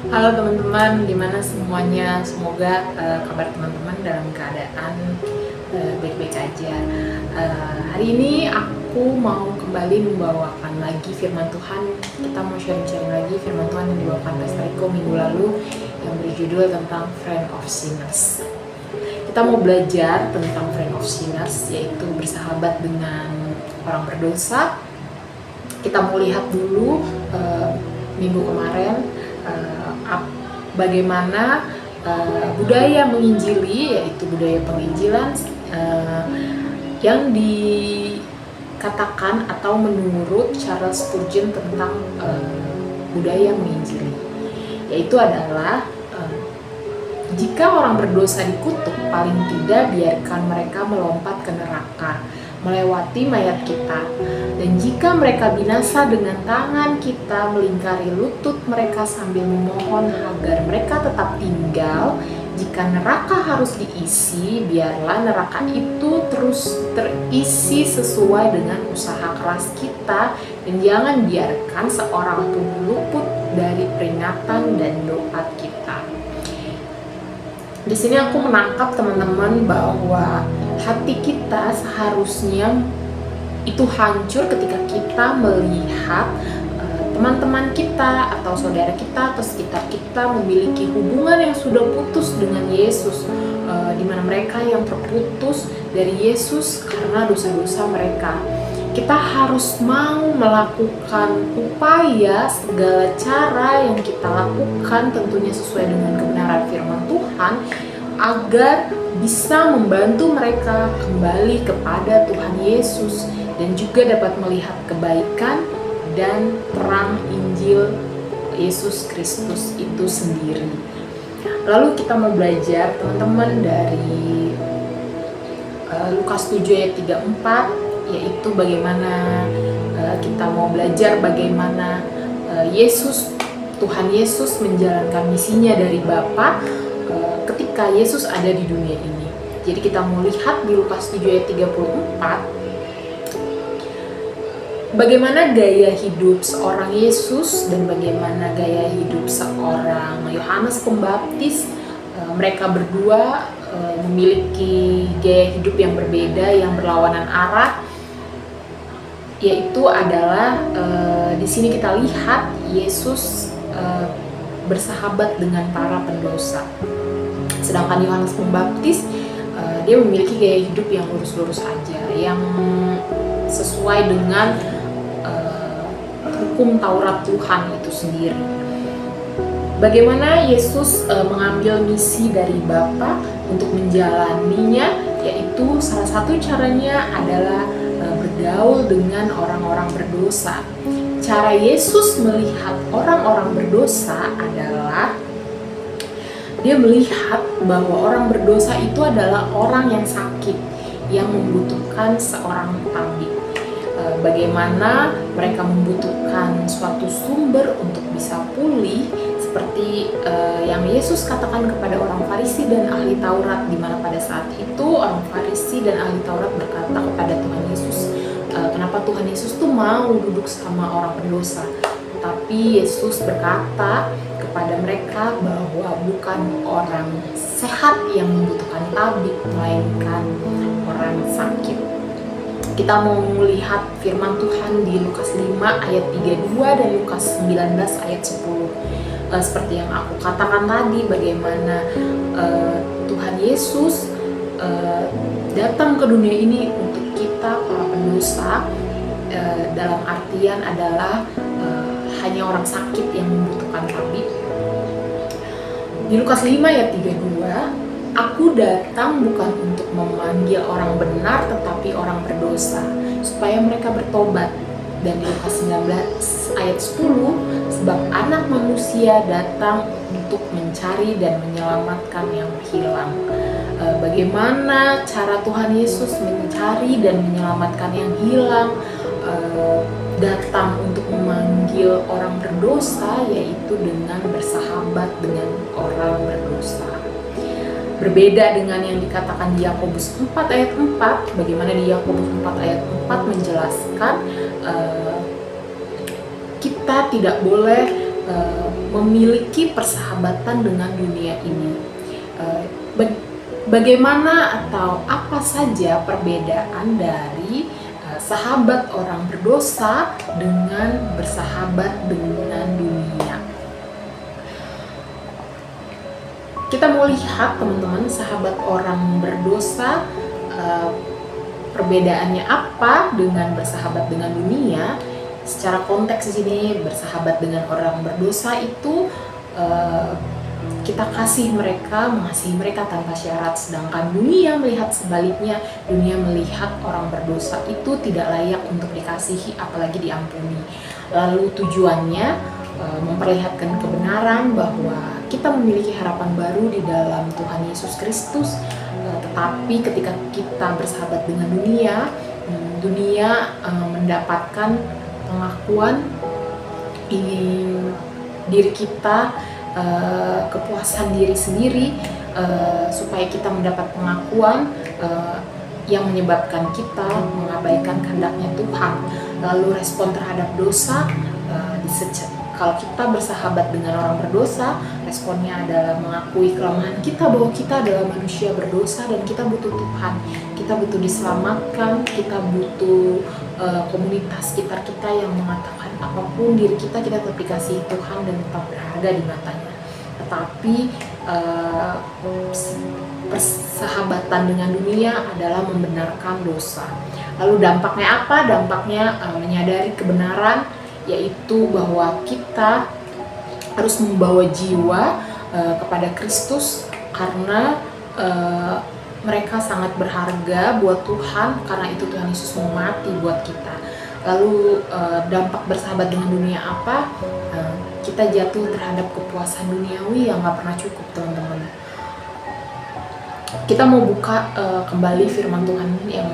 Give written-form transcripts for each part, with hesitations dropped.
Halo teman-teman, gimana semuanya? Semoga kabar teman-teman dalam keadaan baik-baik aja. Hari ini aku mau kembali membawakan lagi firman Tuhan. Kita mau sharing-sharing lagi firman Tuhan yang dibawakan Pastor Iko minggu lalu yang berjudul tentang Friend of Sinners. Kita mau belajar tentang Friend of Sinners, yaitu bersahabat dengan orang berdosa. Kita mau lihat dulu minggu kemarin bagaimana budaya menginjili, yaitu budaya penginjilan yang dikatakan atau menurut Charles Spurgeon tentang budaya menginjili, yaitu adalah jika orang berdosa dikutuk, paling tidak biarkan mereka melompat ke neraka, melewati mayat kita. Dan jika mereka binasa dengan tangan kita melingkari lutut mereka sambil memohon agar mereka tetap tinggal, jika neraka harus diisi, biarlah neraka itu terus terisi sesuai dengan usaha keras kita, dan jangan biarkan seorang pun luput dari peringatan dan doa kita. Di sini aku menangkap teman-teman bahwa hati kita seharusnya itu hancur ketika kita melihat teman-teman kita atau saudara kita atau sekitar kita memiliki hubungan yang sudah putus dengan Yesus, di mana mereka yang terputus dari Yesus karena dosa-dosa mereka. Kita harus mau melakukan upaya, segala cara yang kita lakukan tentunya sesuai dengan kebenaran firman Tuhan, agar bisa membantu mereka kembali kepada Tuhan Yesus dan juga dapat melihat kebaikan dan terang Injil Yesus Kristus itu sendiri. Lalu kita mau belajar teman-teman dari Lukas 7 ayat 34, yaitu bagaimana kita mau belajar bagaimana Tuhan Yesus menjalankan misinya dari Bapa ketika Yesus ada di dunia ini. Jadi kita mau lihat di Lukas 7 ayat 34 bagaimana gaya hidup seorang Yesus dan bagaimana gaya hidup seorang Yohanes Pembaptis. Mereka berdua memiliki gaya hidup yang berbeda, yang berlawanan arah, yaitu adalah di sini kita lihat Yesus bersahabat dengan para pendosa, sedangkan Yohanes Pembaptis dia memiliki gaya hidup yang lurus-lurus aja, yang sesuai dengan hukum Taurat Tuhan itu sendiri. Bagaimana Yesus mengambil misi dari Bapa untuk menjalaninya, yaitu salah satu caranya adalah bergaul dengan orang-orang berdosa. Cara Yesus melihat orang-orang berdosa adalah dia melihat bahwa orang berdosa itu adalah orang yang sakit, yang membutuhkan seorang tabib. Bagaimana mereka membutuhkan suatu sumber untuk bisa pulih, seperti yang Yesus katakan kepada orang Farisi dan ahli Taurat, di mana pada saat itu orang Farisi dan ahli Taurat berkata kepada Tuhan Yesus, kenapa Tuhan Yesus tuh mau duduk sama orang berdosa? Tapi Yesus berkata kepada mereka bahwa bukan orang sehat yang membutuhkan tabib, melainkan orang sakit. Kita mau melihat firman Tuhan di Lukas 5 ayat 32 dan Lukas 19 ayat 10. Seperti yang aku katakan tadi, bagaimana Tuhan Yesus datang ke dunia ini untuk kita para pendosa, dalam artian adalah hanya orang sakit yang membutuhkan tabib. Di Lukas 5 ayat 32, aku datang bukan untuk memanggil orang benar tetapi orang berdosa, supaya mereka bertobat. Dan di Lukas 19 ayat 10, sebab anak manusia datang untuk mencari dan menyelamatkan yang hilang. Bagaimana cara Tuhan Yesus mencari dan menyelamatkan yang hilang? Datang untuk memanggil orang berdosa, yaitu dengan bersahabat dengan orang berdosa. Berbeda dengan yang dikatakan di Yakobus 4 ayat 4, bagaimana di Yakobus 4 ayat 4 menjelaskan kita tidak boleh memiliki persahabatan dengan dunia ini. Bagaimana atau apa saja perbedaan dari sahabat orang berdosa dengan bersahabat dengan dunia? Kita mau lihat teman-teman, sahabat orang berdosa perbedaannya apa dengan bersahabat dengan dunia. Secara konteks di sini bersahabat dengan orang berdosa itu kita mengasihi mereka tanpa syarat, sedangkan dunia melihat sebaliknya. Dunia melihat orang berdosa itu tidak layak untuk dikasihi, apalagi diampuni. Lalu tujuannya memperlihatkan kebenaran bahwa kita memiliki harapan baru di dalam Tuhan Yesus Kristus. Tetapi ketika kita bersahabat dengan dunia mendapatkan pengakuan diri kita, kepuasan diri sendiri, supaya kita mendapat pengakuan yang menyebabkan kita mengabaikan kehendaknya Tuhan. Lalu respon terhadap dosa, kalau kita bersahabat dengan orang berdosa, responnya adalah mengakui kelemahan kita, bahwa kita adalah manusia berdosa dan kita butuh Tuhan. Kita butuh diselamatkan, kita butuh komunitas sekitar kita yang mengatakan apapun diri kita tetap dikasihi Tuhan dan tetap berharga di matanya. Tetapi persahabatan dengan dunia adalah membenarkan dosa. Lalu dampaknya apa? Dampaknya menyadari kebenaran, yaitu bahwa kita harus membawa jiwa kepada Kristus, karena mereka sangat berharga buat Tuhan, karena itu Tuhan Yesus mau mati buat kita. Lalu dampak bersahabat dengan dunia apa? Kita jatuh terhadap kepuasan duniawi yang gak pernah cukup, teman-teman. Kita mau buka kembali firman Tuhan yang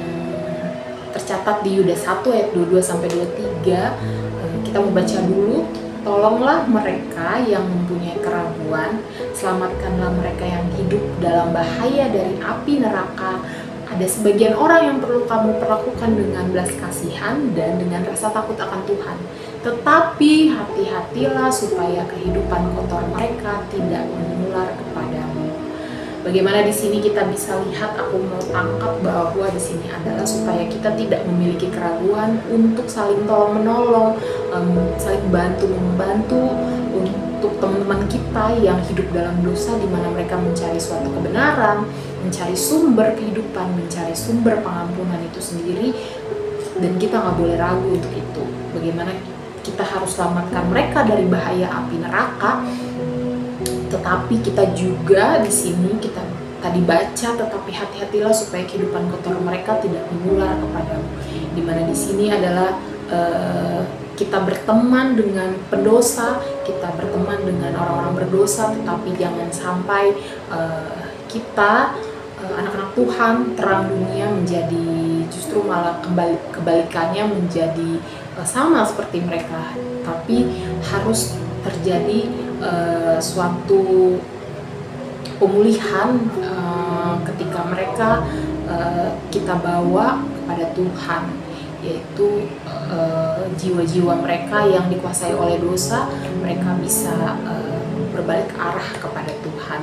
tercatat di Yudas 1 ayat 22-23. Kita mau baca dulu. Tolonglah mereka yang mempunyai keraguan, selamatkanlah mereka yang hidup dalam bahaya dari api neraka. Ada sebagian orang yang perlu kamu perlakukan dengan belas kasihan dan dengan rasa takut akan Tuhan. Tetapi hati-hatilah supaya kehidupan kotor mereka tidak menular kepadamu. Bagaimana di sini kita bisa lihat, aku mau tangkap bahwa di sini adalah supaya kita tidak memiliki keraguan untuk saling tolong-menolong, saling membantu untuk teman-teman kita yang hidup dalam dosa, di mana mereka mencari suatu kebenaran, mencari sumber kehidupan, mencari sumber pengampunan itu sendiri, dan kita nggak boleh ragu untuk itu. Bagaimana kita harus selamatkan mereka dari bahaya api neraka. Tetapi kita juga di sini kita tadi baca, tetapi hati-hatilah supaya kehidupan kotor mereka tidak menular kepadamu. Dimana di sini adalah kita berteman dengan pendosa, kita berteman dengan orang-orang berdosa, tetapi jangan sampai kita anak-anak Tuhan, terang dunia, menjadi justru malah kebalikannya, menjadi sama seperti mereka. Tapi harus terjadi suatu pemulihan ketika mereka kita bawa kepada Tuhan, yaitu jiwa-jiwa mereka yang dikuasai oleh dosa, mereka bisa berbalik arah kepada Tuhan.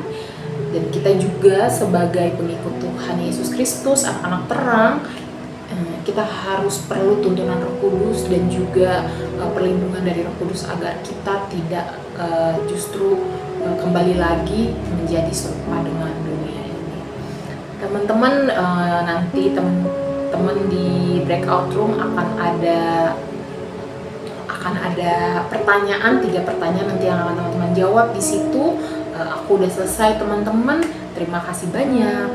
Dan kita juga sebagai pengikut Tuhan Yesus Kristus, anak-anak terang, kita harus perlu tuntunan Roh Kudus dan juga perlindungan dari Roh Kudus agar kita tidak justru kembali lagi menjadi serupa dengan dunia ini. Teman-teman, nanti teman-teman di breakout room akan ada pertanyaan, 3 pertanyaan nanti yang akan teman-teman jawab di situ. Aku udah selesai, teman-teman. Terima kasih banyak.